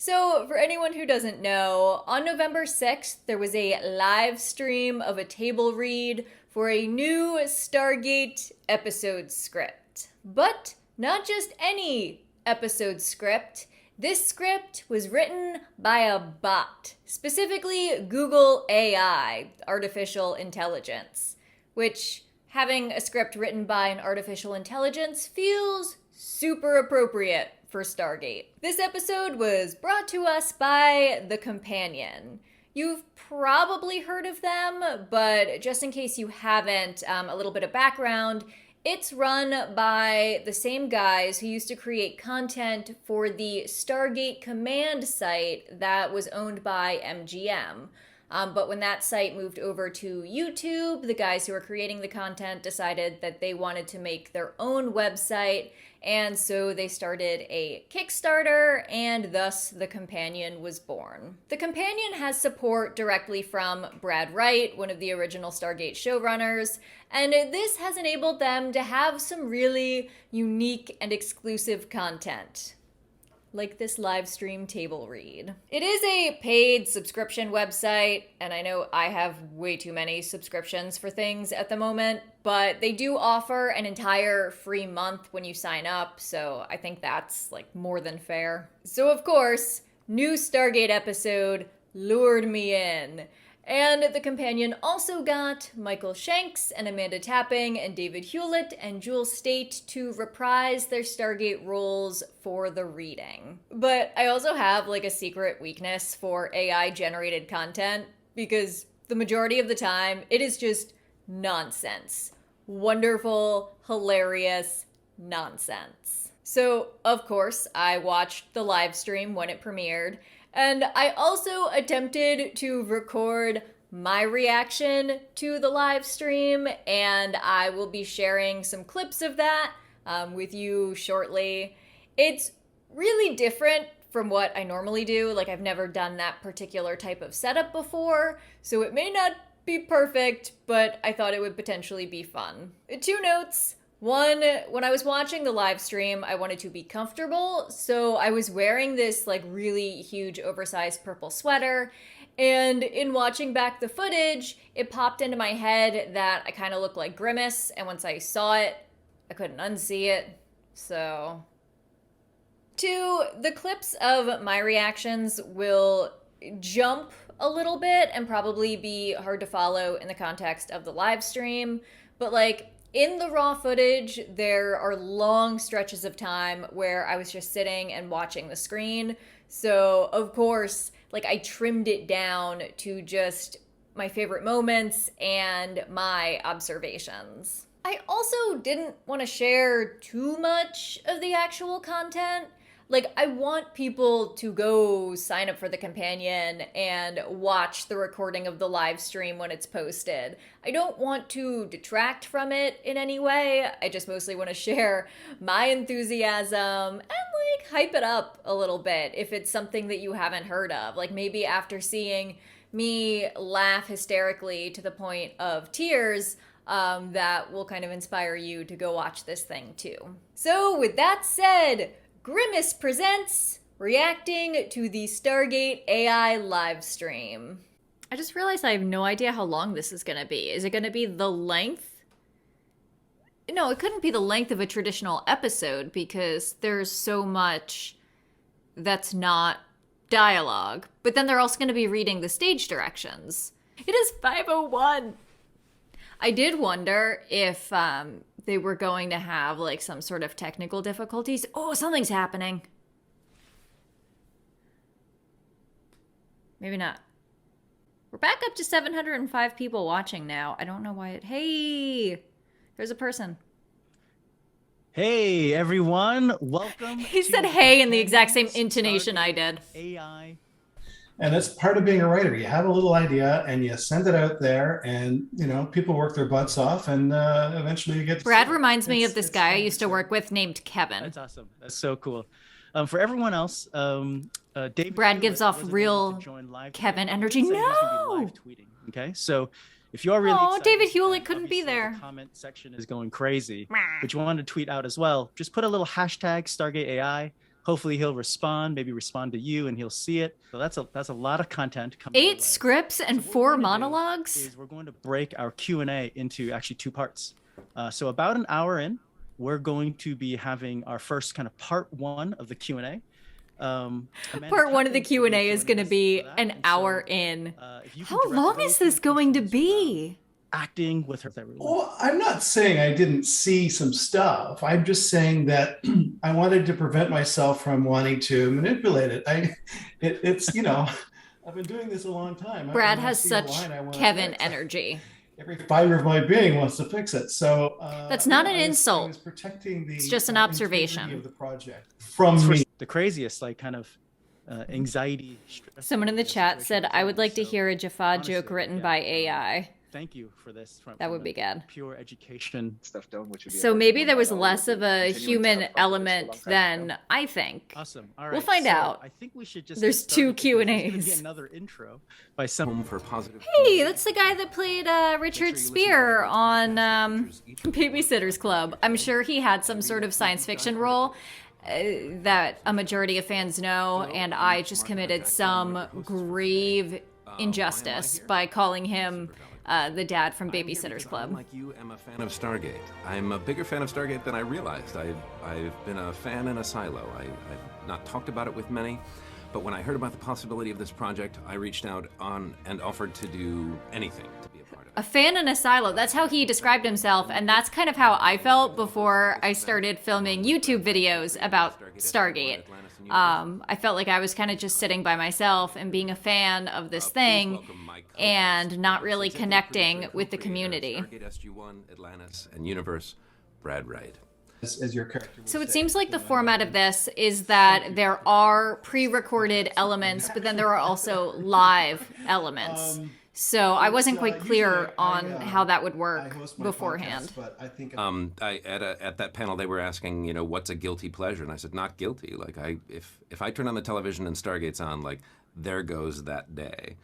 So, for anyone who doesn't know, on November 6th, there was a live stream of a table read for a new Stargate episode script. But not just any episode script. This script was written by a bot, specifically Google AI, artificial intelligence, which, having a script written by an artificial intelligence feels super appropriate for Stargate. This episode was brought to us by The Companion. You've probably heard of them, but just in case you haven't, a little bit of background. It's run by the same guys who used to create content for the Stargate Command site that was owned by MGM. But when that site moved over to YouTube, the guys who were creating the content decided that they wanted to make their own website, and so they started a Kickstarter, and thus The Companion was born. The Companion has support directly from Brad Wright, one of the original Stargate showrunners, and this has enabled them to have some really unique and exclusive content, like this live stream table read. It is a paid subscription website, and I know I have way too many subscriptions for things at the moment, but they do offer an entire free month when you sign up, so I think that's like more than fair. So of course, new Stargate episode lured me in. And The Companion also got Michael Shanks and Amanda Tapping and David Hewlett and Jewel Staite to reprise their Stargate roles for the reading. But I also have like a secret weakness for AI generated content because the majority of the time it is just nonsense. Wonderful, hilarious nonsense. So, of course, I watched the live stream when it premiered. And I also attempted to record my reaction to the live stream, and I will be sharing some clips of that with you shortly. It's really different from what I normally do. Like, I've never done that particular type of setup before, so it may not be perfect, but I thought it would potentially be fun. Two notes. One, when I was watching the live stream, I wanted to be comfortable, so I was wearing this like really huge oversized purple sweater, and in watching back the footage, it popped into my head that I kind of looked like Grimace, and once I saw it, I couldn't unsee it, so... Two, the clips of my reactions will jump a little bit and probably be hard to follow in the context of the live stream, but like, in the raw footage, there are long stretches of time where I was just sitting and watching the screen. So, of course, like I trimmed it down to just my favorite moments and my observations. I also didn't want to share too much of the actual content. Like, I want people to go sign up for The Companion and watch the recording of the live stream when it's posted. I don't want to detract from it in any way. I just mostly want to share my enthusiasm and, like, hype it up a little bit if it's something that you haven't heard of. Like, maybe after seeing me laugh hysterically to the point of tears, that will kind of inspire you to go watch this thing too. So, with that said, Grimace presents reacting to the Stargate AI live stream. I just realized I have no idea how long this is going to be. Is it going to be the length? No, it couldn't be the length of a traditional episode because there's so much that's not dialogue. But then they're also going to be reading the stage directions. It is 5:01. I did wonder if they were going to have like some sort of technical difficulties. Oh, something's happening. Maybe not. We're back up to 705 people watching now. I don't know why it... Hey! There's a person. Hey, everyone. Welcome. He said hey in the exact same intonation I did. AI. And that's part of being a writer. You have a little idea and you send it out there and, you know, people work their butts off and eventually you get... Brad reminds me of this guy I used to work with named Kevin. That's awesome. That's so cool. For everyone else, David Brad gives off real Kevin energy. No! Live tweeting, okay? So if you are really excited, David Hewlett couldn't be there. The comment section is going crazy, but you want to tweet out as well. Just put a little hashtag Stargate AI. Hopefully he'll respond, maybe respond to you, and he'll see it. So that's a lot of content coming. 8 scripts and 4 monologues. We're going to break our Q&A into actually 2 parts. So about an hour in, we're going to be having our first kind of part 1 of the Q&A. Part 1 of the Q&A is going to be an hour in. How long is this going to be? Acting with her. Well, I'm not saying I didn't see some stuff. I'm just saying that I wanted to prevent myself from wanting to manipulate it. It's, you know, I've been doing this a long time. Brad has such Kevin energy. Every fiber of my being wants to fix it. So that's not an insult. It's just an observation of the project from me. The craziest, like, kind of anxiety. Someone in the chat said, "I would like to hear a Jaffa joke written by AI." Thank you for this. That would be good. Pure education stuff done, which would be so maybe there was less of a human element than I think. Awesome. All right. We'll find out. I think we should just. There's 2 Q&As. Another intro by someone for positive. Hey, that's the guy that played Richard Spear on Babysitter's Club. I'm sure he had some sort of science fiction role that a majority of fans know, and I just committed some grave injustice by calling him the dad from Babysitter's Club. Like you, am a fan of Stargate. I'm a bigger fan of Stargate than I realized. I've been a fan in a silo. I've not talked about it with many, but when I heard about the possibility of this project, I reached out on and offered to do anything to be a part of it. A fan in a silo. That's how he described himself, and that's kind of how I felt before I started filming YouTube videos about Stargate. I felt like I was kind of just sitting by myself and being a fan of this thing and not really connecting with the community. Stargate SG-1, Atlantis, and Universe, Brad Wright. As your character. So it seems like the format of this is that there are pre-recorded elements, but then there are also live elements. So I wasn't quite clear on how that would work beforehand. But I think at that panel they were asking, you know, what's a guilty pleasure, and I said not guilty. Like if I turn on the television and Stargate's on, like there goes that day,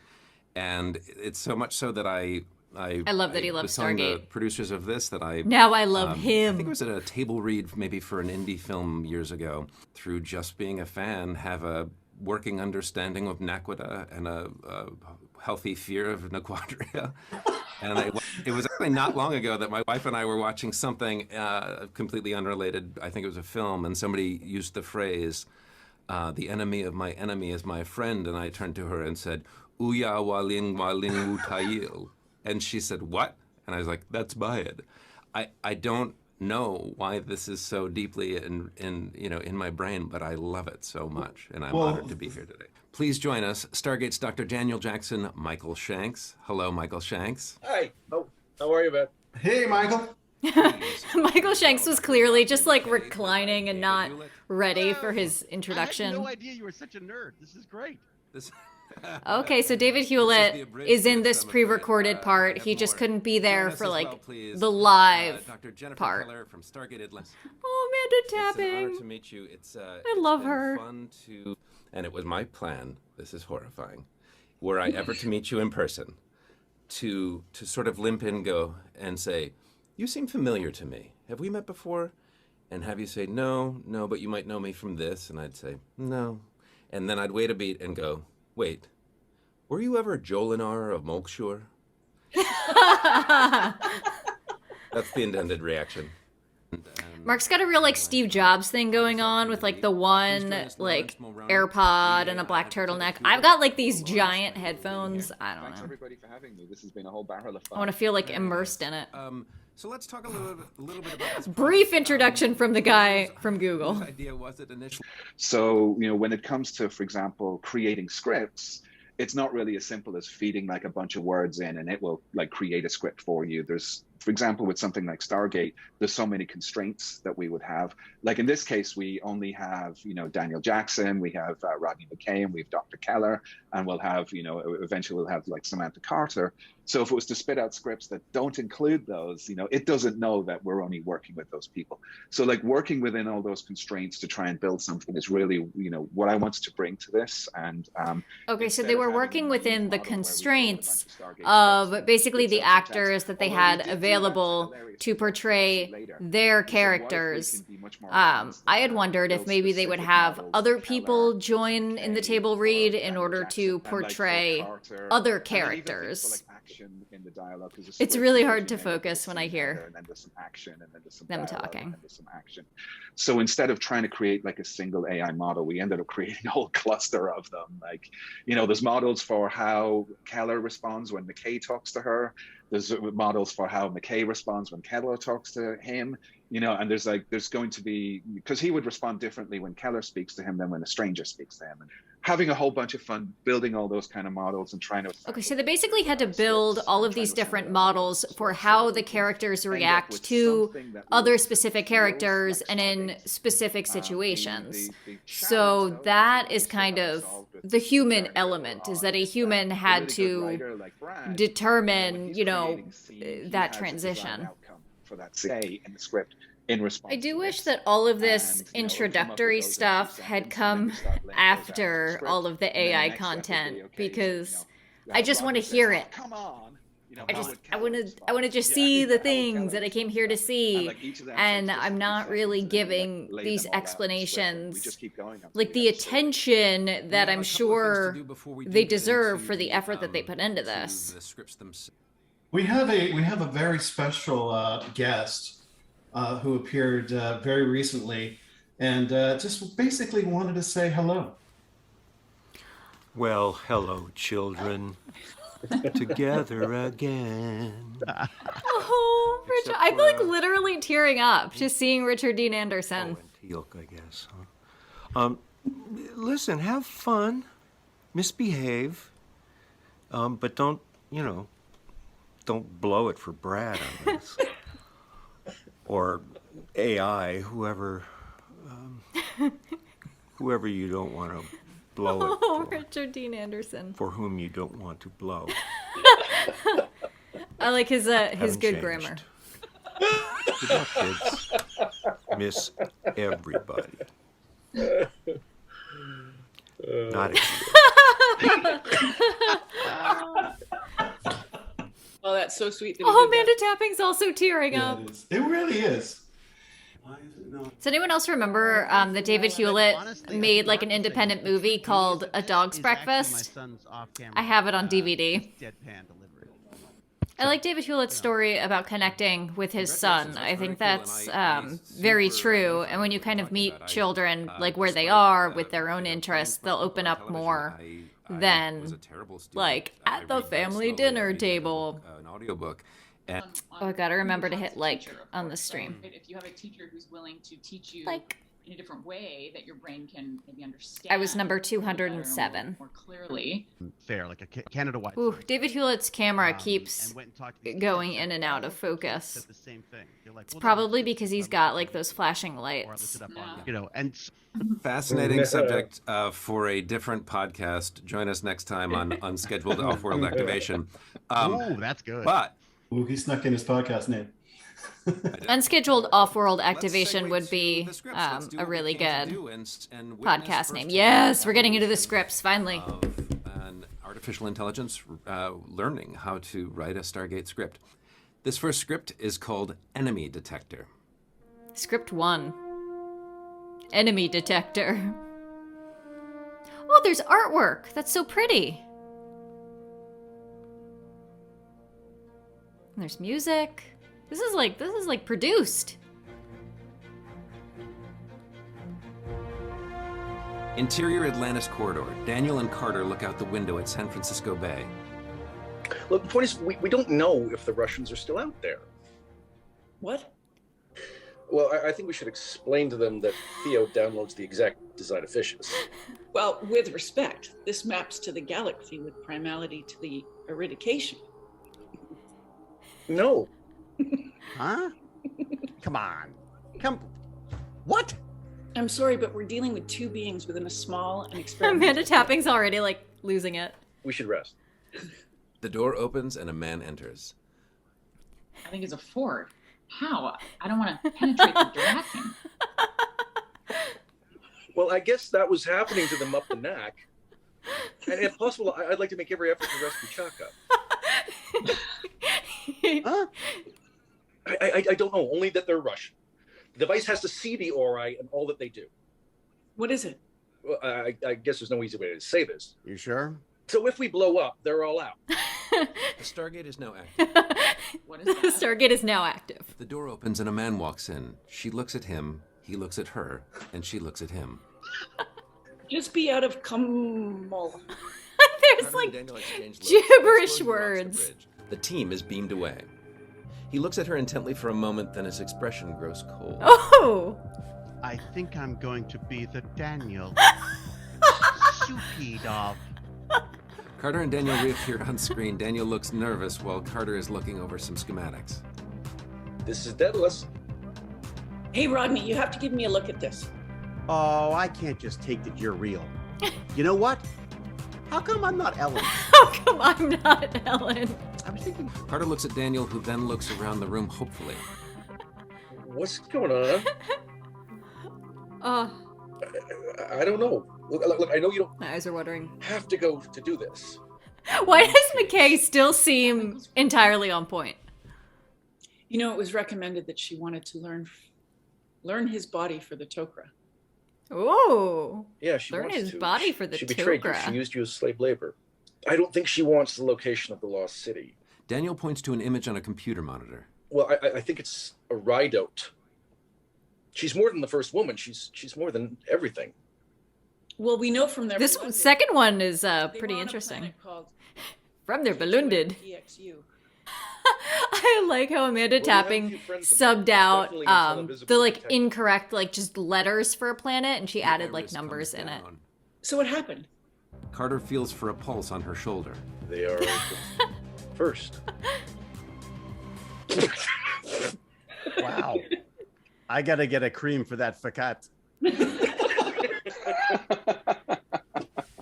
and it's so much so that I love that he loves was telling Stargate. the producers of this that I now I love him. I think it was at a table read maybe for an indie film years ago. Through just being a fan, have a working understanding of Naquita and a healthy fear of Naquadria. And it was actually not long ago that my wife and I were watching something completely unrelated. I think it was a film, and somebody used the phrase, "The enemy of my enemy is my friend," and I turned to her and said, "Uya waling waling utayil." And she said, "What?" And I was like, "That's Bayed." I don't know why this is so deeply in my brain, but I love it so much, and I'm honored to be here today. Please join us, Stargate's Dr. Daniel Jackson, Michael Shanks. Hello, Michael Shanks. Hi. Oh, how are you, man? Hey, Michael. Michael Shanks was clearly just like reclining and not ready for his introduction. I had no idea you were such a nerd. This is great. Okay, so David Hewlett is in this pre-recorded part. He just couldn't be there for like the live part. From Stargate Atlantis. Oh, Amanda It's an honor tapping. to meet you. I love her. Fun to, and it was my plan. This is horrifying. Were I ever to meet you in person, to sort of limp in, go and say, "You seem familiar to me. Have we met before?" And have you say, "No, but you might know me from this," and I'd say, "No," and then I'd wait a beat and go, "Wait, were you ever Jolinar of Molkshur?" That's the intended reaction. Mark's got a real like Steve Jobs thing going on with like the one like AirPod and a black turtleneck. I've got like these giant headphones. I don't Thanks know. everybody for having me. This has been a whole barrel of fun. I want to feel like immersed in it. So let's talk a little bit about this. Brief introduction from the guy from Google. Whose idea was it initially? So, when it comes to, for example, creating scripts, it's not really as simple as feeding like a bunch of words in and it will like create a script for you. There's, for example, with something like Stargate, there's so many constraints that we would have. Like in this case, we only have, Daniel Jackson, we have Rodney McKay, we have Dr. Keller, and we'll have, eventually we'll have like Samantha Carter. So if it was to spit out scripts that don't include those, it doesn't know that we're only working with those people. So like working within all those constraints to try and build something is really, what I wanted to bring to this. And okay, so they were working within the constraints of basically the actors that they had available available to portray their characters. I had wondered if maybe they would have other people join in the table read in order to portray other characters. It's really hard to focus when I hear them talking. So instead of trying to create like a single AI model, we ended up creating a whole cluster of them. Like, you know, there's models for how Keller responds when McKay talks to her. There's models for how McKay responds when Keller talks to him, you know, and there's going to be, because he would respond differently when Keller speaks to him than when a stranger speaks to him. And having a whole bunch of fun building all those kind of models and trying to... Okay, so they basically had to build all of these different models for how the characters react to other specific characters and in specific situations. So that is kind of the human element, is that a human had to determine, you know, that transition. For that say in the script. I do wish that all of this introductory stuff had come after all of the AI content, because I just want to hear it. I want to just see the things that I came here to see, and I'm not really giving these explanations like the attention that I'm sure they deserve for the effort that they put into this. We have a very special guest who appeared very recently, and just basically wanted to say hello. Well, hello, children. Together again. Oh, Richard. I feel like literally tearing up just seeing Richard Dean Anderson. And Teal'c, I guess, huh? Listen, have fun. Misbehave. But don't, you know, don't blow it for Brad on this. Or AI, whoever you don't want to blow it for. Richard Dean Anderson. For whom you don't want to blow. I like his good changed. grammar. Good luck, kids. Miss everybody. Not again. Oh, that's so sweet. Oh, Amanda Tapping's also tearing up. It really is. Does anyone else remember that David Hewlett made like an independent movie called A Dog's Breakfast? I have it on DVD. I like David Hewlett's story about connecting with his son. I think that's very true. And when you kind of meet children like where they are with their own interests, they'll open up more than like at the family dinner table. An audiobook. Oh, I gotta remember to hit like on the stream. If you have a teacher who's willing to teach you like in a different way that your brain can maybe understand. I was number 207. More clearly. Fair, like a Canada White. Ooh, David Hewlett's camera keeps going in and out of focus. The same thing. Like, it's probably because he's got like those flashing lights. You know, and fascinating subject for a different podcast. Join us next time on Unscheduled Off-World Activation. Oh, that's good. But Ooh, he snuck in his podcast name. Unscheduled Off-World Activation would be a really good podcast name. Yes, we're getting into the scripts, finally. An artificial intelligence learning how to write a Stargate script. This first script is called Enemy Detector. Script 1. Enemy Detector. Oh, there's artwork. That's so pretty. And there's music. This is like produced. Interior Atlantis corridor. Daniel and Carter look out the window at San Francisco Bay. Look, the point is, we don't know if the Russians are still out there. What? Well, I think we should explain to them that Theo downloads the exact design of fishes. Well, with respect, this maps to the galaxy with primality to the eradication. No. Huh? Come on. What? I'm sorry, but we're dealing with two beings within a small and experimental... Amanda Tapping's already, like, losing it. We should rest. The door opens and a man enters. I think it's a Ford. How? I don't want to penetrate the Draken. Well, I guess that was happening to them up the neck. And if possible, I'd like to make every effort to rescue Chaka. Huh? I don't know, only that they're Russian. The device has to see the Ori and all that they do. What is it? Well, I guess there's no easy way to say this. You sure? So if we blow up, they're all out. The Stargate is now active. What is that? Stargate is now active. The door opens and a man walks in. She looks at him, he looks at her, and she looks at him. Just be out of Kumul. There's like gibberish words. The team is beamed away. He looks at her intently for a moment, then his expression grows cold. Oh! I think I'm going to be the Daniel. Soupy dog. Carter and Daniel reappear on screen. Daniel looks nervous while Carter is looking over some schematics. This is Daedalus. Hey, Rodney, you have to give me a look at this. Oh, I can't just take that you're real. You know what? How come I'm not Ellen? How come I'm not Ellen? I was thinking. Carter looks at Daniel, who then looks around the room hopefully. What's going on? I don't know. Look, I know you don't My eyes are watering. have to go to do this. Why does McKay still seem entirely on point? You know, it was recommended that she wanted to learn his body for the Tok'ra. Oh. Yeah, she Learn wants his to. body for the She betrayed you. Tok'ra. She used you as slave labor. I don't think she wants the location of the lost city. Daniel points to an image on a computer monitor. Well, I think it's a rideout. She's more than the first woman. She's more than everything. Well, we know from their This blood second one is they pretty were on a interesting. planet called From their balloonded. EXU. I like how Amanda Well, we have a Tapping few friends that subbed out definitely intel visible the like detect- incorrect like just letters for a planet, and she added like Iris numbers comes in it. down. So what happened? Carter feels for a pulse on her shoulder. They are first. Wow. I gotta get a cream for that fakat.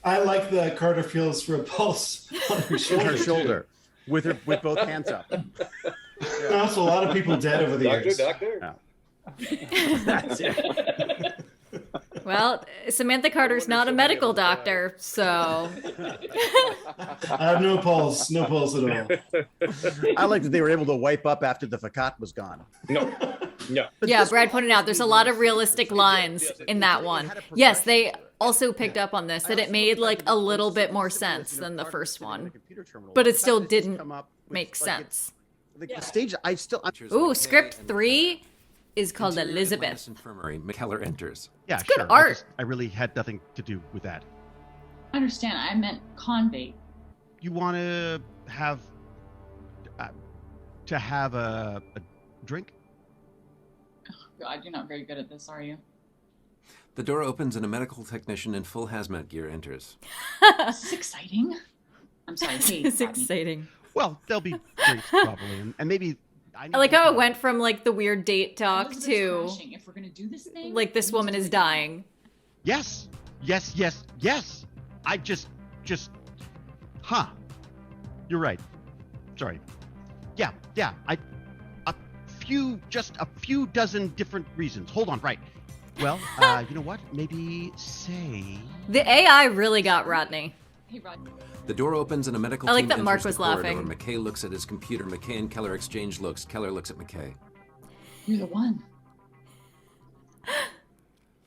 I like the Carter feels for a pulse on her In shoulder. her too. shoulder. With both hands up. There's also a lot of people dead over the years. Doctor. That's it. Well, Samantha Carter's not a medical doctor, so I have no pulse at all. I like that they were able to wipe up after the fakat was gone. No. yeah, Brad pointed out there's a lot of realistic lines in that one. Yes, they also picked up on this, that it made like a little bit more sense than the first one, but it still didn't make sense. The stage, Ooh, script 3 is called Interior Elizabeth. Atlantis Infirmary. McKellar enters. Yeah, good sure. art. I really had nothing to do with that. I understand. I meant convate. You want to have a drink? God, you're not very good at this, are you? The door opens and a medical technician in full hazmat gear enters. This is exciting. I'm sorry. Hey, It's Rodney. exciting. Well, there'll be drinks probably, and maybe. I like how it went from like the weird date talk Elizabeth's to crashing. If we're gonna do this thing, like this woman is dying. Yes. I just. You're right. Sorry. Yeah. Just a few dozen different reasons. Hold on, right. Well, you know what? Maybe say. The AI really got Rodney. Hey, Rodney. The door opens and a medical I like team that Mark enters was the corridor. laughing. McKay looks at his computer. McKay and Keller exchange looks. Keller looks at McKay. You're the one.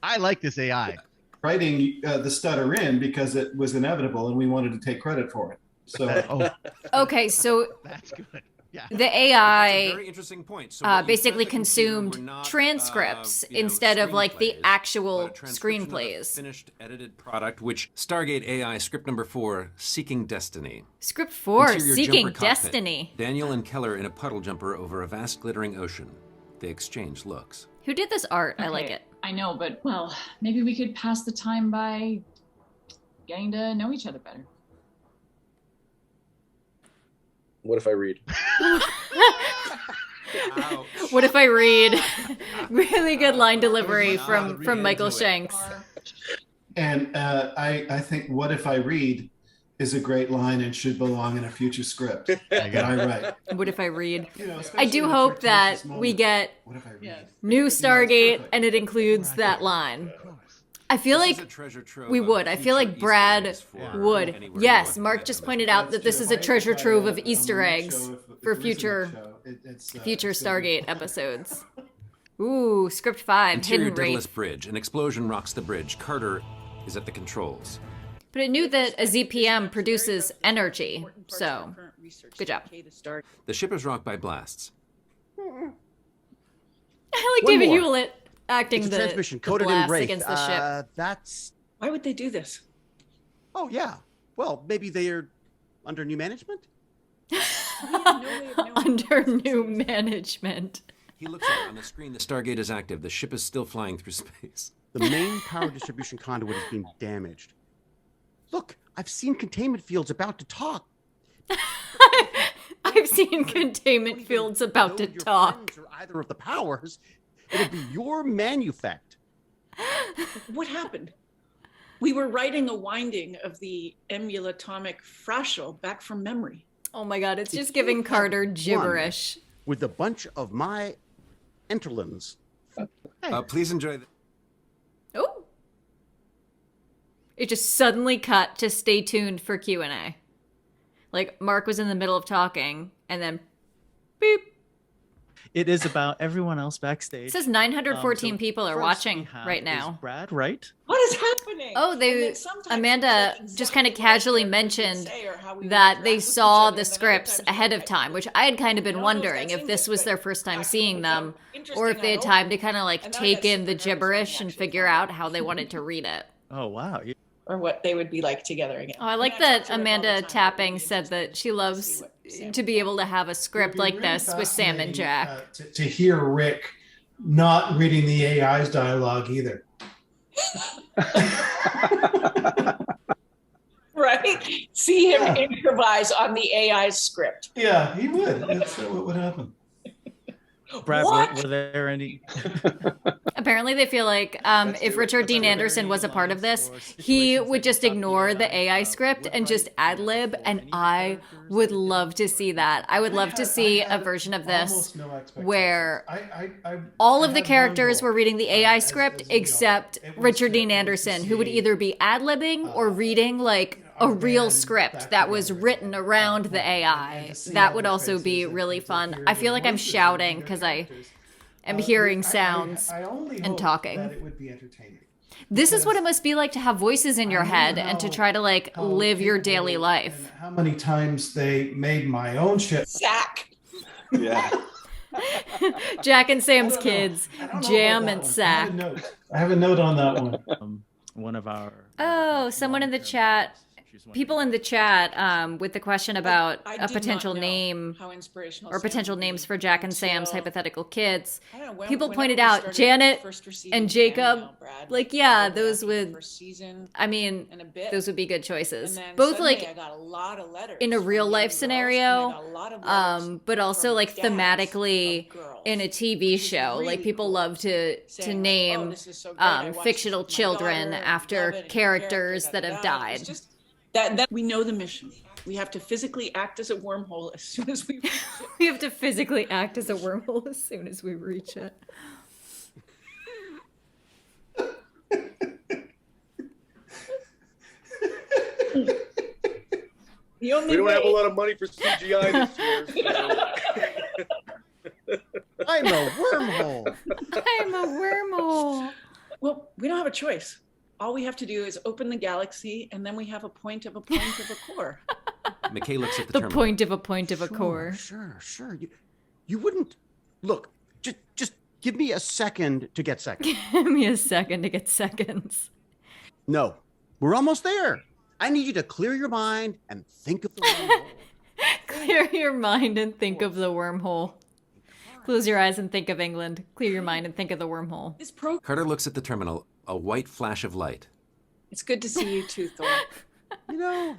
I like this AI. Writing the stutter in because it was inevitable and we wanted to take credit for it. So Okay, so That's good. Yeah. the That's a AI very interesting point. So what you basically said at the computer consumed were not, transcripts instead of like the screenplays, actual but a transcription of a screenplays. finished edited product, which Stargate AI script number 4, Seeking Destiny. Script 4, Interior Seeking jumper cockpit. Destiny. Daniel and Keller in a puddle jumper over a vast glittering ocean. They exchange looks. Who did this art? I Okay, like it. I know, but well, maybe we could pass the time by getting to know each other better. What if I read? What if I read? Really good line delivery from Michael Shanks. and I think what if I read is a great line and should belong in a future script that I write. What if I read? You know, I especially do in a hope that fortuitous we moment. get What if I read? new Stargate perfect. and it includes that line. I feel This is like a treasure trove we of would. I feel future like Easter Brad eggs for would. anywhere you Yes, want to Mark get just them. pointed out that this is a treasure trove of I'm Easter gonna eggs show if for there is a future show. it's Future it's gonna be- Stargate episodes. Ooh, script 5, Interior Hidden Daedalus Wraith. Bridge. An explosion rocks the bridge. Carter is at the controls. But it knew that a ZPM produces energy, so good job. The ship is rocked by blasts. I like One David more. Hewlett acting It's a the, transmission the coded in blast Wraith. against the ship. That's. Why would they do this? Oh yeah. Well, maybe they're under new management. Under new management. He looks at it on the screen. The Stargate is active. The ship is still flying through space. The main power distribution conduit is being damaged. Look, I've seen containment fields about to talk. I've seen containment fields about to Know your talk. friends or either of the powers. It'll be your manufact. What happened? We were writing a winding of the emulatomic fractal back from memory. Oh my god, it's If just you giving have Carter one gibberish. With a bunch of my interlins. Please enjoy the... Oh. It just suddenly cut to stay tuned for Q&A. Like, Mark was in the middle of talking, and then beep. It is about everyone else backstage. It says 914 So people are first watching we have right is now. Brad Wright. What is happening? Oh, And they then sometimes Amanda it's like just kind of exactly what casually characters would mentioned say or how we would that interact they with each saw other, the and then other scripts times ahead you're of like, time, which I had kind of I been don't know if wondering that's if this English, was their but first time I seeing think them, it's or if interesting, they I had hope. time to kind of like And then I take got in the super nervous when gibberish we and actually figure found out how they wanted to read it. Oh wow. or what they would be like together again. Oh, I like mean, I that talk to Rick all the Amanda time. It would Tapping be said that interesting she to loves see what Sam to be able to have a script It'd be like really this with Sam and fascinating, Jack. to hear Rick not reading the AI's dialogue either. Right? See him improvise on the AI's script. Yeah, he would. That's what would happen. Brad, What? were there any? Apparently, they feel like if Richard Dean Anderson was a part of this, he would just ignore the AI script and just ad lib, and I would love to see that. I would love to see a version of this where all of the characters were reading the AI script except Richard Dean Anderson, who would either be ad libbing or reading like a real script that was written around the AI. That would also be really fun. I feel like I'm shouting because I am hearing sounds and talking. That it would be entertaining. This is what it must be like to have voices in your head and to try to like live your daily life. And how many times they made my own shit. Zach. Yeah. Jack and Sam's I don't know. kids, I don't know Jam about and that one. Sack. I have a note on that one. One of our. Oh, someone in the chat. People in the chat with the question about I a did potential not know name how inspirational or Sam potential would be names for Jack and Sam's until- hypothetical kids. I don't know, when- People whenever pointed we out started Janet first receiving and Jacob. fan mail, Brad, Like, yeah, going those back to the would. first season I mean, and a bit. those would be good choices. And then Both suddenly like I got a lot of letters in a from real young life girls, scenario, and I got a lot of letters but also from like dads thematically of girls, in a TV which is show. really Like people cool, love to saying, like, name "Oh, this is so great. I watched this fictional with my children daughter, after love it, and characters character, that have da-da-da." It's died. just that we know the mission. We have to physically act as a wormhole as soon as we reach it. We have to physically act as a wormhole as soon as we reach it. The only We don't way, have a lot of money for CGI this year. So. I'm a wormhole. I'm a wormhole. well, we don't have a choice. All we have to do is open the galaxy, and then we have a point of a core. McKay looks at the The terminal. point of a core. Sure. You wouldn't look. Just give me a second to get seconds. Give me a second to get seconds. No, we're almost there. I need you to clear your mind and think of the wormhole. Clear your mind and think of the wormhole. Close your eyes and think of England. Clear your mind and think of the wormhole. This program. Carter looks at the terminal. A white flash of light. It's good to see you too, Thor. You know,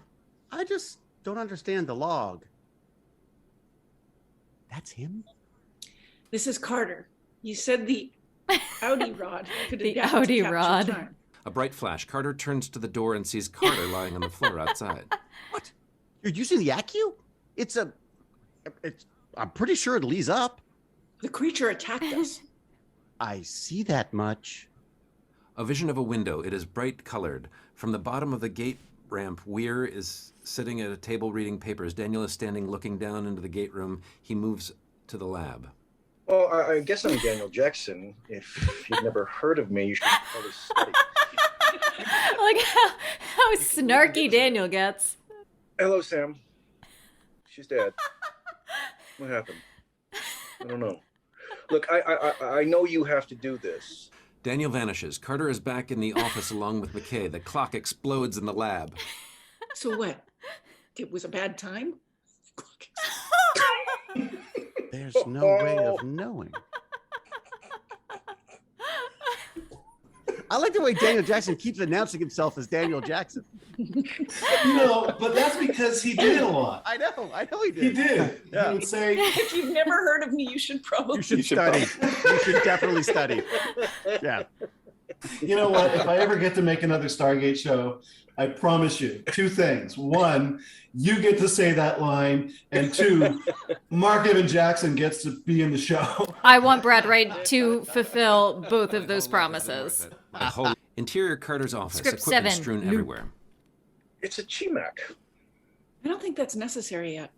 I just don't understand the log. That's him? This is Carter. You said the Audi rod could The adapt to Audi capture rod. time. A bright flash. Carter turns to the door and sees Carter lying on the floor outside. What? You're using the ACU? I'm pretty sure it'll ease up. The creature attacked us. I see that much. A vision of a window. It is bright colored. From the bottom of the gate ramp, Weir is sitting at a table reading papers. Daniel is standing looking down into the gate room. He moves to the lab. Well, I guess I'm Daniel Jackson. If you've never heard of me, you should probably study. Like how snarky Daniel gets. Hello, Sam. She's dead. What happened? I don't know. Look, I know you have to do this. Daniel vanishes. Carter is back in the office along with McKay. The clock explodes in the lab. So what? It was a bad time? There's no way of knowing. I like the way Daniel Jackson keeps announcing himself as Daniel Jackson. But that's because he did a lot. I know he did. He did. Yeah. He would say, If you've never heard of me, you should probably. You should study. You should definitely study. Yeah. you know what? If I ever get to make another Stargate show, I promise you 2 things. 1, you get to say that line, and 2, Marc Evan Jackson gets to be in the show. I want Brad Wright to fulfill both of those promises. Interior Carter's office, Script equipment 7, strewn loop. everywhere. It's a Chimac. I don't think that's necessary yet.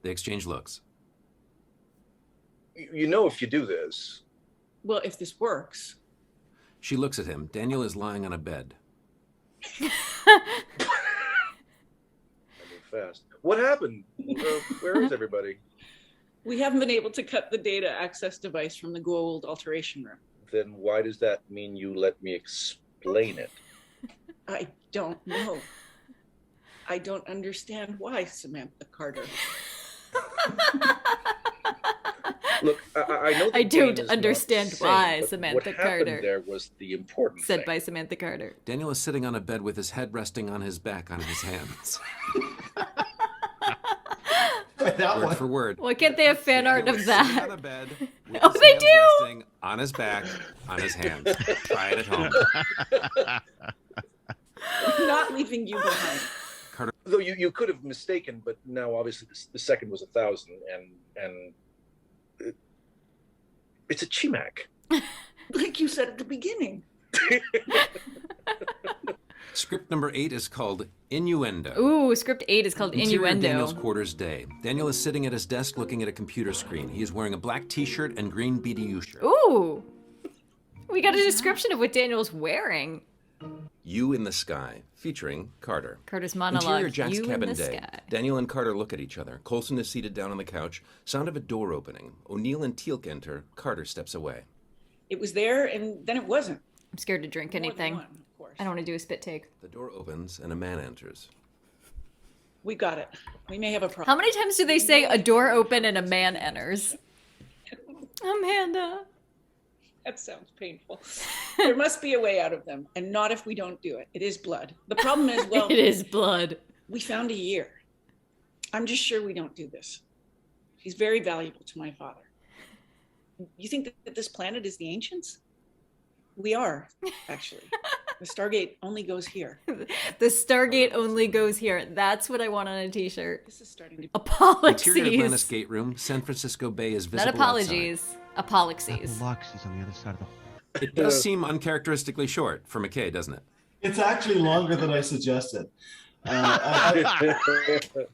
They exchange looks. You know if you do this. Well, if this works. She looks at him. Daniel is lying on a bed. I move fast. What happened? Where is everybody? We haven't been able to cut the data access device from the Goa'uld alteration room. Then why does that mean you let me explain it? I don't know. I don't understand why, Samantha Carter. Look, I know I the don't game is understand not why, safe, but Samantha what happened Carter. there was the important Said thing. by Samantha Carter. Daniel is sitting on a bed with his head resting on his back on his hands. Word for word. Why can't they have fan art Daniel of is sitting that? on a bed with Oh, his they hands do! resting on his back, on his hands. Try it at home. We're not leaving you behind. Carter. Though you could have mistaken, but now obviously the second was 1,000, and it's a Chimac. Like you said at the beginning. Script number 8 is called Innuendo. Ooh, script 8 is called Interior Innuendo. Daniel's quarters day. Daniel is sitting at his desk looking at a computer screen. He is wearing a black t-shirt and green BDU shirt. Ooh. We got a description of what Daniel's wearing. You in the Sky, featuring Carter. Carter's monologue. Interior Jack's You in cabin the day. sky. Daniel and Carter look at each other. Coulson is seated down on the couch. Sound of a door opening. O'Neill and Teal'c enter. Carter steps away. It was there, and then it wasn't. I'm scared to drink More than anything. one, of course. I don't want to do a spit take. The door opens and a man enters. We got it. We may have a problem. How many times do they say a door open and a man enters? Amanda. That sounds painful. There must be a way out of them, and not if we don't do it. It is blood. The problem is, well, It is blood. we found a year. I'm just sure we don't do this. He's very valuable to my father. You think that this planet is the ancients? We are, actually. The Stargate only goes here. The Stargate only goes here. That's what I want on a t-shirt. This is starting to... Interior Atlantis Apologies. gate room. San Francisco Bay is Not visible apologies. Apologies. Lux is on the other side of the hole. outside. It does seem uncharacteristically short for McKay, doesn't it? It's actually longer than I suggested.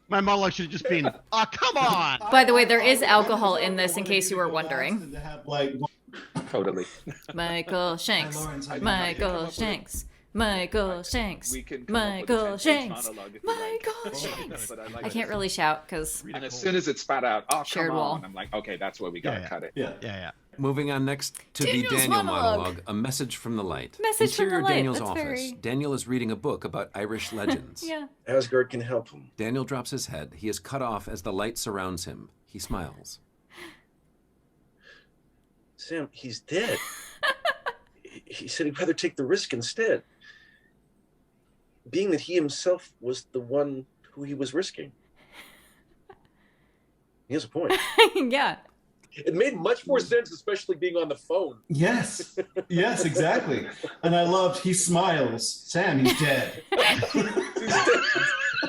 My monologue should have just been, oh, come on! By the way, there is alcohol in this, in case you were wondering. To have, like, Totally. Michael Shanks. Lawrence, I Michael Shanks. Michael Shanks. We can come up with a Michael 10-page Shanks. monologue if you like. Michael Shanks. But I like I it. can't really shout because And as soon as it spat out, oh, Shared come wall. on. I'm like, okay, that's where we got to Yeah. cut it. Yeah. Yeah. Moving on next to Daniel's the Daniel monologue. monologue, a message from the light. Message from the Interior light, Daniel's that's office. very- Daniel is reading a book about Irish legends. yeah. Asgard can help him. Daniel drops his head. He is cut off as the light surrounds him. He smiles. Sam, he's dead. He said he'd rather take the risk instead. Being that he himself was the one who he was risking. He has a point. yeah. It made much more sense, especially being on the phone. Yes. Yes, exactly. And I loved he smiles. Sam, he's dead.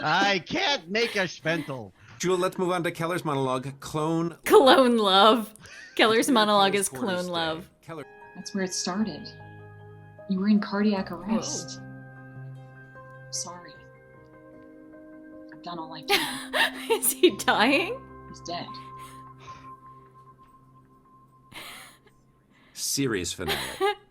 I can't make a Schwentel. Jewel, let's move on to Keller's monologue, Clone. Clone love. Keller's monologue is Quarters clone day. love. Keller. That's where it started. You were in cardiac arrest. Sorry. I've done all I can. Is he dying? He's dead. series finale.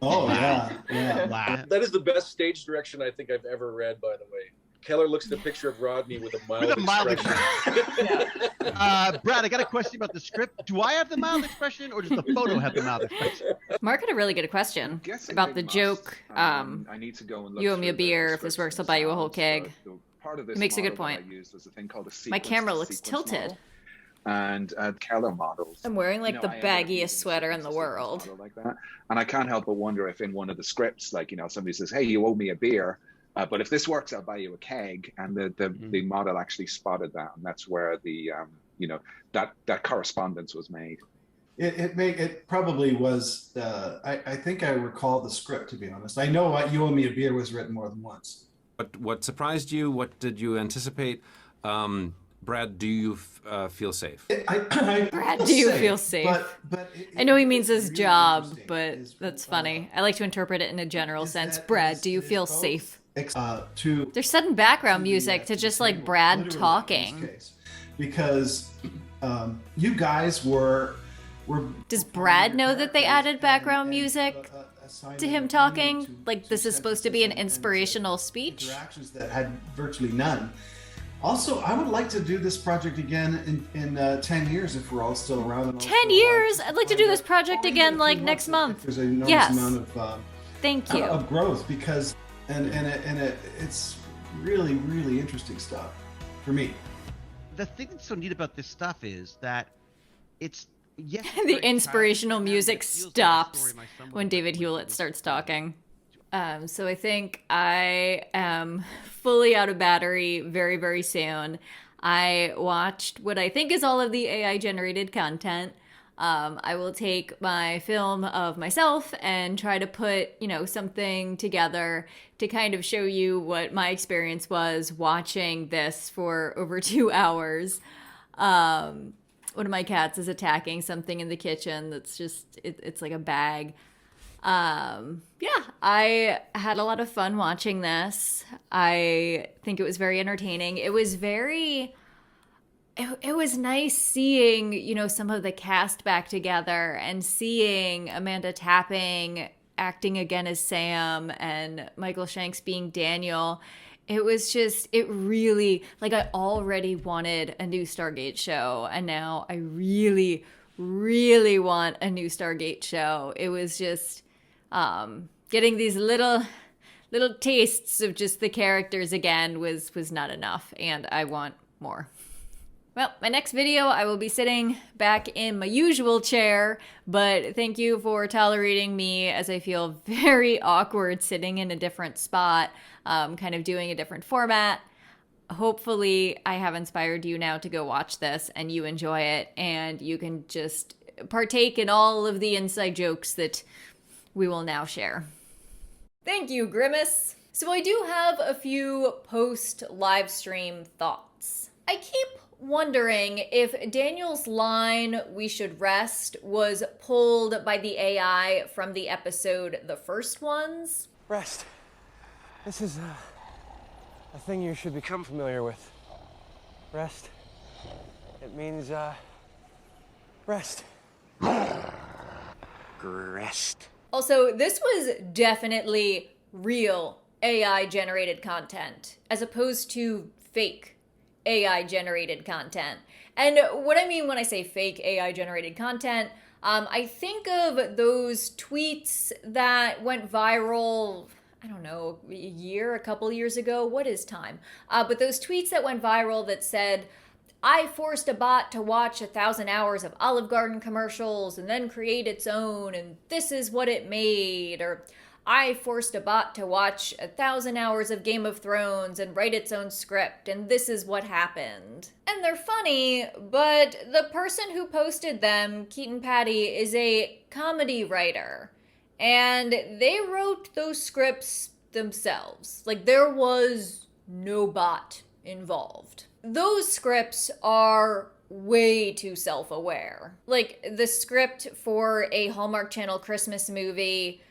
Oh, yeah. Wow. That is the best stage direction I think I've ever read, by the way. Keller looks at a picture of Rodney with a mild expression. Brad, I got a question about the script. Do I have the mild expression, or does the photo have the mild expression? Mark had a really good question about the joke. I need to go and look You owe me a through the beer. If this works, I'll buy you a whole keg. Part of this It makes a good model that point. I used was a thing called a My sequence camera to looks sequence tilted. model. And Keller models. I'm wearing like the I ended up baggiest using a sweater in the sequence world. model like that. And I can't help but wonder if in one of the scripts, like, somebody says, hey, you owe me a beer, but if this works, I'll buy you a keg. And the model actually spotted that. And that's where the, that correspondence was made. It probably was, I think I recall the script, to be honest. I know what You Owe Me a Beer was written more than once. What surprised you? What did you anticipate? Brad, do you feel safe? Brad, do you feel safe? But I know he means his really job, interesting but is, that's funny. I like to interpret it in a general sense. Brad, do you feel safe? There's sudden background music to just like Brad talking. Because you guys were Does Brad know that they added background music to him talking? Like this is supposed to be an inspirational speech? interactions that had virtually none. Also, I would like to do this project again in 10 years if we're all still around. And 10 years? I'd like to do this project again like next month. There's an enormous Yes. amount of Thank you. of growth because it's really, really interesting stuff for me. The thing that's so neat about this stuff is that it's The inspirational music stops when David Hewlett starts talking. So I think I am fully out of battery very, very soon. I watched what I think is all of the AI generated content. I will take my film of myself and try to put, something together to kind of show you what my experience was watching this for over 2 hours. One of my cats is attacking something in the kitchen that's just, it's like a bag. I had a lot of fun watching this. I think it was very entertaining. It was it was nice seeing, some of the cast back together and seeing Amanda Tapping acting again as Sam and Michael Shanks being Daniel. It was just, it really, I already wanted a new Stargate show, and now I really, really want a new Stargate show. It was just getting these little tastes of just the characters again was not enough, and I want more. Well, my next video, I will be sitting back in my usual chair, but thank you for tolerating me as I feel very awkward sitting in a different spot, kind of doing a different format. Hopefully, I have inspired you now to go watch this and you enjoy it, and you can just partake in all of the inside jokes that we will now share. Thank you, Grimace. So I do have a few post-live stream thoughts. I keep wondering if Daniel's line, "we should rest," was pulled by the AI from the episode The First Ones. Rest. This is a thing you should become familiar with. Rest. It means, rest. Rest. Also, this was definitely real AI-generated content, as opposed to fake AI-generated content. And what I mean when I say fake AI-generated content, I think of those tweets that went viral, I don't know, a couple years ago. What is time? But those tweets that went viral that said, "I forced a bot to watch 1,000 hours of Olive Garden commercials and then create its own, and this is what it made," or "I forced a bot to watch 1,000 hours of Game of Thrones and write its own script, and this is what happened." And they're funny, but the person who posted them, Keaton Patty, is a comedy writer. And they wrote those scripts themselves. There was no bot involved. Those scripts are way too self-aware. The script for a Hallmark Channel Christmas movie,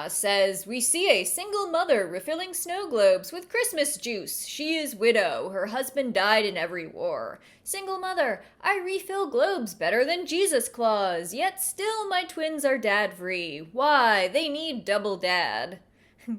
says, we see a single mother refilling snow globes with Christmas juice. She is widow. Her husband died in every war. Single mother, I refill globes better than Jesus Claus, yet still my twins are dad-free. Why? They need double dad.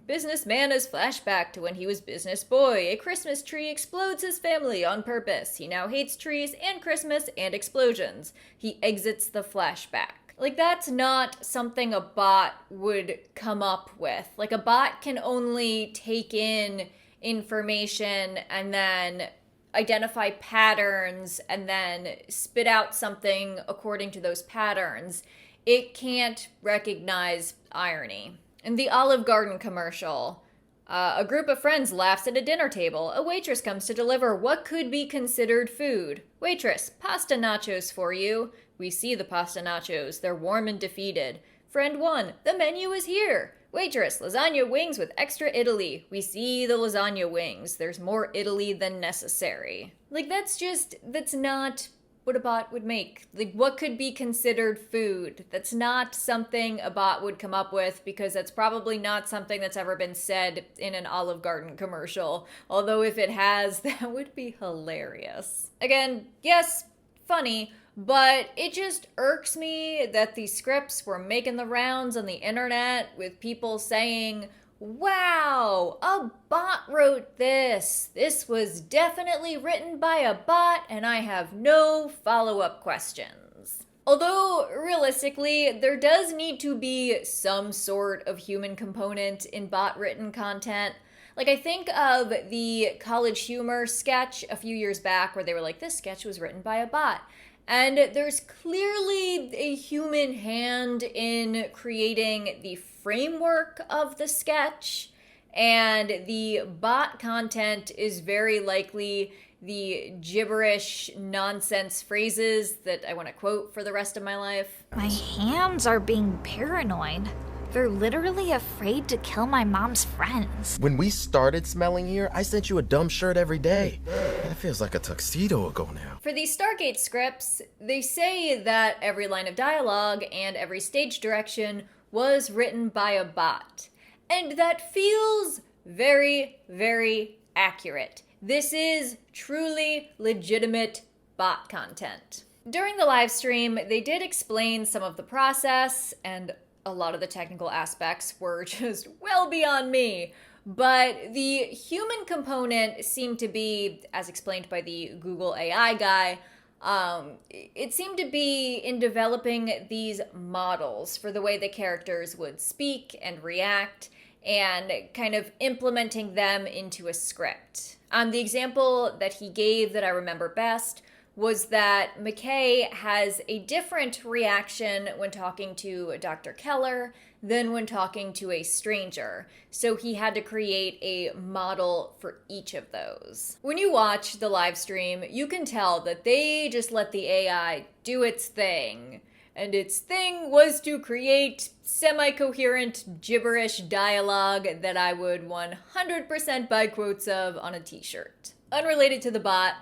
Businessman has flashback to when he was business boy. A Christmas tree explodes his family on purpose. He now hates trees and Christmas and explosions. He exits the flashback. Like, that's not something a bot would come up with. Like, a bot can only take in information and then identify patterns and then spit out something according to those patterns. It can't recognize irony. In the Olive Garden commercial, a group of friends laughs at a dinner table. A waitress comes to deliver what could be considered food. Waitress, pasta nachos for you. We see the pasta nachos. They're warm and defeated. Friend 1, the menu is here. Waitress, lasagna wings with extra Italy. We see the lasagna wings. There's more Italy than necessary. Like, that's not what a bot would make. Like, what could be considered food? That's not something a bot would come up with, because that's probably not something that's ever been said in an Olive Garden commercial. Although if it has, that would be hilarious. Again, yes, funny, but it just irks me that these scripts were making the rounds on the internet with people saying, wow, a bot wrote this. This was definitely written by a bot, and I have no follow-up questions. Although, realistically, there does need to be some sort of human component in bot-written content. Like, I think of the College Humor sketch a few years back where they were like, this sketch was written by a bot. And there's clearly a human hand in creating the framework of the sketch, and the bot content is very likely the gibberish nonsense phrases that I want to quote for the rest of my life. My hands are being paranoid. They're literally afraid to kill my mom's friends. When we started smelling here, I sent you a dumb shirt every day. That feels like a tuxedo ago now. For these Stargate scripts, they say that every line of dialogue and every stage direction was written by a bot. And that feels very, very accurate. This is truly legitimate bot content. During the live stream, they did explain some of the process, and a lot of the technical aspects were just well beyond me. But the human component seemed to be, as explained by the Google AI guy, it seemed to be in developing these models for the way the characters would speak and react, and kind of implementing them into a script. The example that he gave that I remember best was that McKay has a different reaction when talking to Dr. Keller than when talking to a stranger. So he had to create a model for each of those. When you watch the live stream, you can tell that they just let the AI do its thing. And its thing was to create semi-coherent gibberish dialogue that I would 100% buy quotes of on a t-shirt. Unrelated to the bot,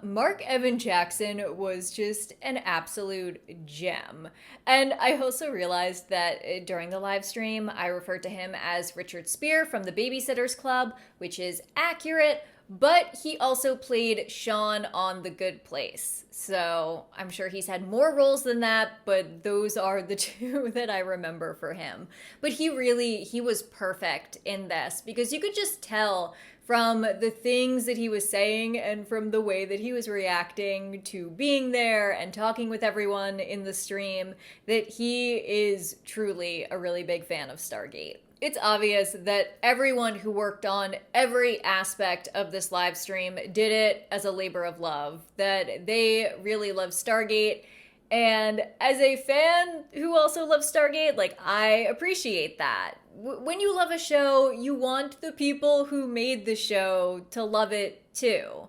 Marc Evan Jackson was just an absolute gem. And I also realized that during the live stream, I referred to him as Richard Spear from the Babysitters Club, which is accurate, but he also played Sean on The Good Place. So I'm sure he's had more roles than that, but those are the two that I remember for him. But he was perfect in this, because you could just tell from the things that he was saying and from the way that he was reacting to being there and talking with everyone in the stream that he is truly a really big fan of Stargate. It's obvious that everyone who worked on every aspect of this live stream did it as a labor of love, that they really love Stargate. And as a fan who also loves Stargate, like, I appreciate that. When you love a show, you want the people who made the show to love it too.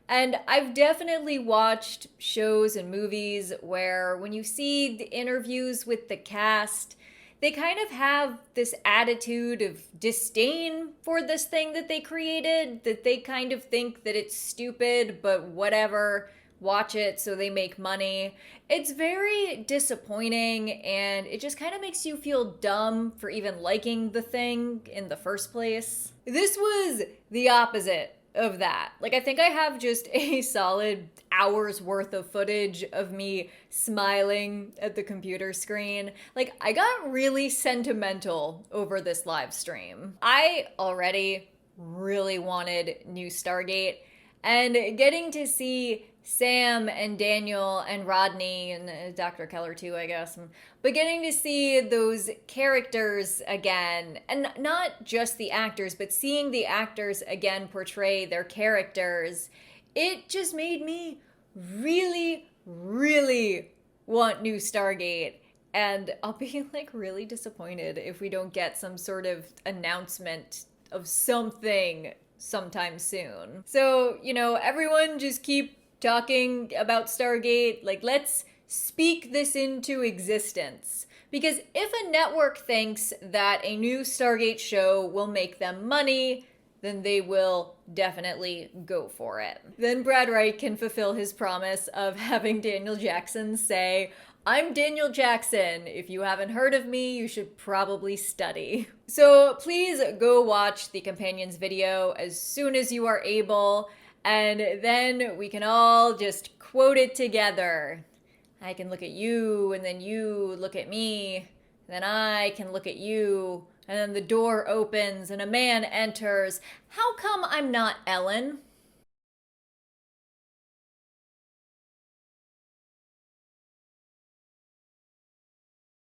And I've definitely watched shows and movies where when you see the interviews with the cast, they kind of have this attitude of disdain for this thing that they created, that they kind of think that it's stupid, but whatever, watch it so they make money. It's very disappointing, and it just kind of makes you feel dumb for even liking the thing in the first place. This was the opposite of that. Like, I think I have just a solid hour's worth of footage of me smiling at the computer screen. Like, I got really sentimental over this live stream. I already really wanted new Stargate, and getting to see Sam and Daniel and Rodney and Dr. Keller too, I guess, but getting to see those characters again, and not just the actors, but seeing the actors again portray their characters, it just made me really, really want new Stargate. And I'll be like really disappointed if we don't get some sort of announcement of something sometime soon. So, you know, everyone just keep talking about Stargate. Like, let's speak this into existence. Because if a network thinks that a new Stargate show will make them money, then they will definitely go for it. Then Brad Wright can fulfill his promise of having Daniel Jackson say, "I'm Daniel Jackson. If you haven't heard of me, you should probably study." So please go watch the Companions video as soon as you are able, and then we can all just quote it together. I can look at you, and then you look at me, and then I can look at you, and then the door opens and a man enters. How come I'm not Ellen?